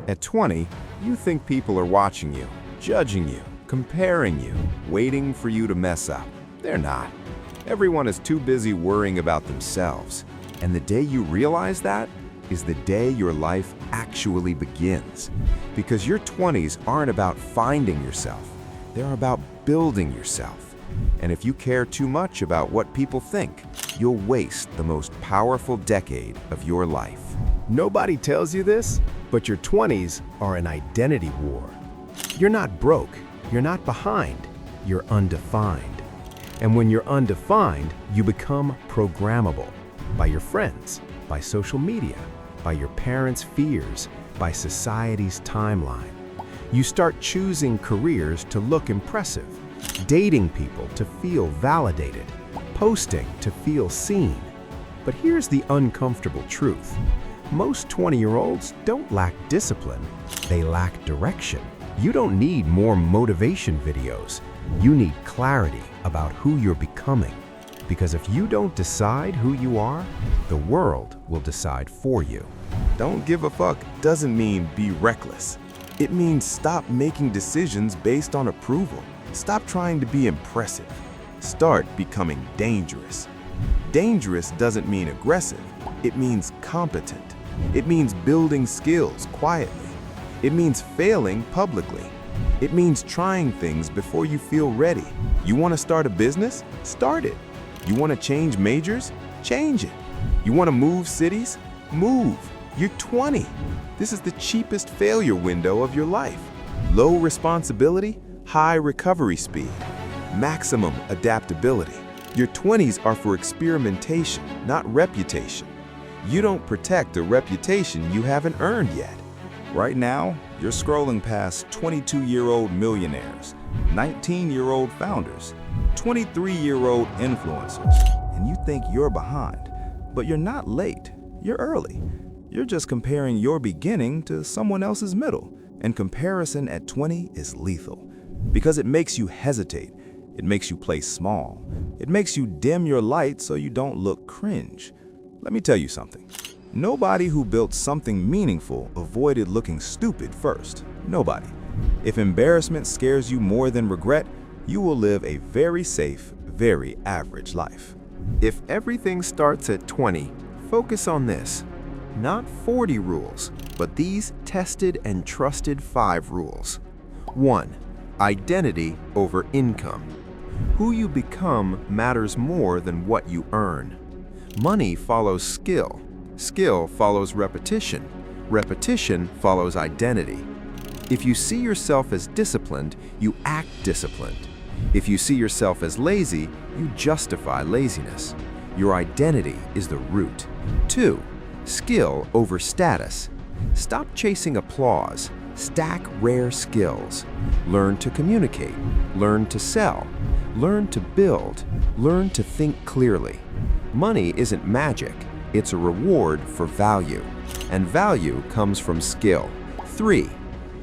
At 20, you think people are watching you, judging you, comparing you, waiting for you to mess up. They're not. Everyone is too busy worrying about themselves. And the day you realize that is the day your life actually begins. Because your 20s aren't about finding yourself. They're about building yourself. And if you care too much about what people think, you'll waste the most powerful decade of your life. Nobody tells you this, but your 20s are an identity war. You're not broke, you're not behind, you're undefined. And when you're undefined, you become programmable by your friends, by social media, by your parents' fears, by society's timeline. You start choosing careers to look impressive, dating people to feel validated, posting to feel seen. But here's the uncomfortable truth. Most 20-year-olds don't lack discipline, they lack direction. You don't need more motivation videos. You need clarity about who you're becoming. Because if you don't decide who you are, the world will decide for you. Don't give a fuck doesn't mean be reckless. It means stop making decisions based on approval. Stop trying to be impressive. Start becoming dangerous. Dangerous doesn't mean aggressive. It means competent. It means building skills quietly. It means failing publicly. It means trying things before you feel ready. You want to start a business? Start it. You want to change majors? Change it. You want to move cities? Move. You're 20. This is the cheapest failure window of your life. Low responsibility, high recovery speed, maximum adaptability. Your 20s are for experimentation, not reputation. You don't protect a reputation you haven't earned yet. Right now, you're scrolling past 22-year-old millionaires, 19-year-old founders, 23-year-old influencers, and you think you're behind. But you're not late, you're early. You're just comparing your beginning to someone else's middle, and comparison at 20 is lethal. Because it makes you hesitate, it makes you play small, it makes you dim your light so you don't look cringe. Let me tell you something. Nobody who built something meaningful avoided looking stupid first. Nobody. If embarrassment scares you more than regret, you will live a very safe, very average life. If everything starts at 20, focus on this. Not 40 rules, but these tested and trusted 5 rules. 1. Identity over income. Who you become matters more than what you earn. Money follows skill. Skill follows repetition. Repetition follows identity. If you see yourself as disciplined, you act disciplined. If you see yourself as lazy, you justify laziness. Your identity is the root. 2. Skill over status. Stop chasing applause. Stack rare skills. Learn to communicate. Learn to sell. Learn to build. Learn to think clearly. Money isn't magic. It's a reward for value. And value comes from skill. 3.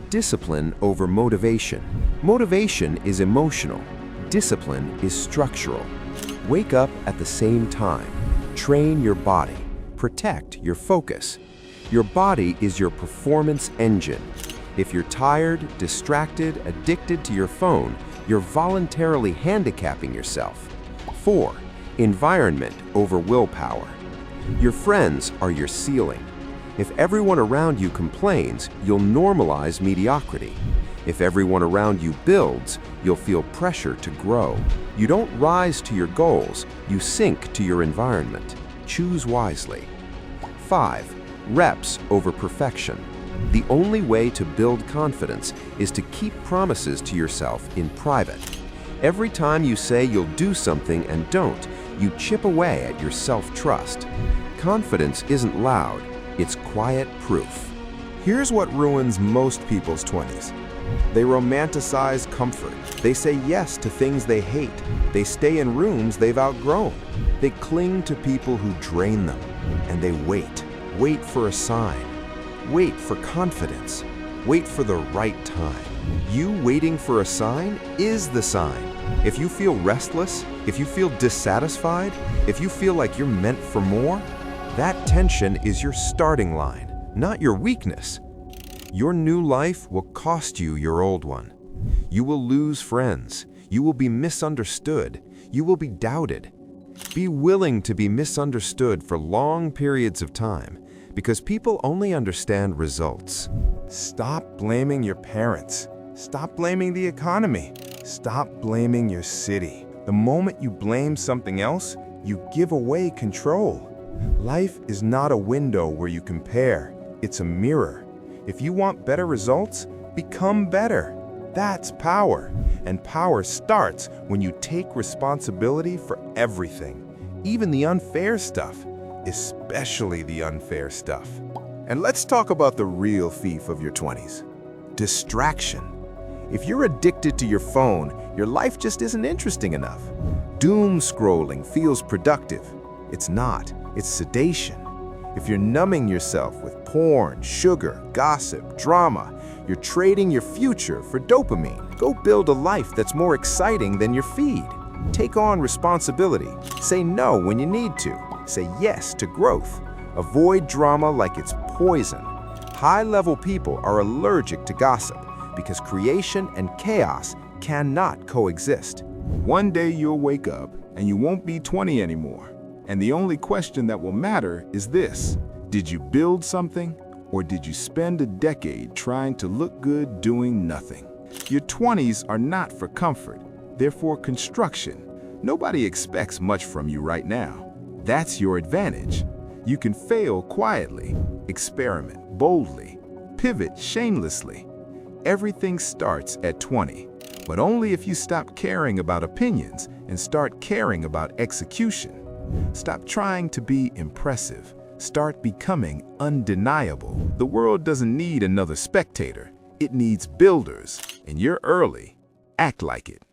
Discipline over motivation. Motivation is emotional. Discipline is structural. Wake up at the same time. Train your body. Protect your focus. Your body is your performance engine. If you're tired, distracted, addicted to your phone, you're voluntarily handicapping yourself. 4. Environment over willpower. Your friends are your ceiling. If everyone around you complains, you'll normalize mediocrity. If everyone around you builds, you'll feel pressure to grow. You don't rise to your goals, you sink to your environment. Choose wisely. 5. Reps over perfection. The only way to build confidence is to keep promises to yourself in private. Every time you say you'll do something and don't, you chip away at your self-trust. Confidence isn't loud, it's quiet proof. Here's what ruins most people's 20s. They romanticize comfort. They say yes to things they hate. They stay in rooms they've outgrown. They cling to people who drain them. And they wait. Wait for a sign. Wait for confidence. Wait for the right time. You waiting for a sign is the sign. If you feel restless, if you feel dissatisfied, if you feel like you're meant for more, that tension is your starting line, not your weakness. Your new life will cost you your old one. You will lose friends. You will be misunderstood. You will be doubted. Be willing to be misunderstood for long periods of time, because people only understand results. Stop blaming your parents. Stop blaming the economy. Stop blaming your city. The moment you blame something else, you give away control. Life is not a window where you compare. It's a mirror. If you want better results, become better. That's power. And power starts when you take responsibility for everything, even the unfair stuff, especially the unfair stuff. And let's talk about the real thief of your 20s. Distraction. If you're addicted to your phone, your life just isn't interesting enough. Doom scrolling feels productive. It's not. It's sedation. If you're numbing yourself with porn, sugar, gossip, drama, you're trading your future for dopamine. Go build a life that's more exciting than your feed. Take on responsibility. Say no when you need to. Say yes to growth. Avoid drama like it's poison. High-level people are allergic to gossip because creation and chaos cannot coexist. One day you'll wake up and you won't be 20 anymore. And the only question that will matter is this: did you build something, or did you spend a decade trying to look good doing nothing? Your 20s are not for comfort, they're for construction. Nobody expects much from you right now. That's your advantage. You can fail quietly, experiment boldly, pivot shamelessly. Everything starts at 20, but only if you stop caring about opinions and start caring about execution. Stop trying to be impressive. Start becoming undeniable. The world doesn't need another spectator. It needs builders, and you're early. Act like it.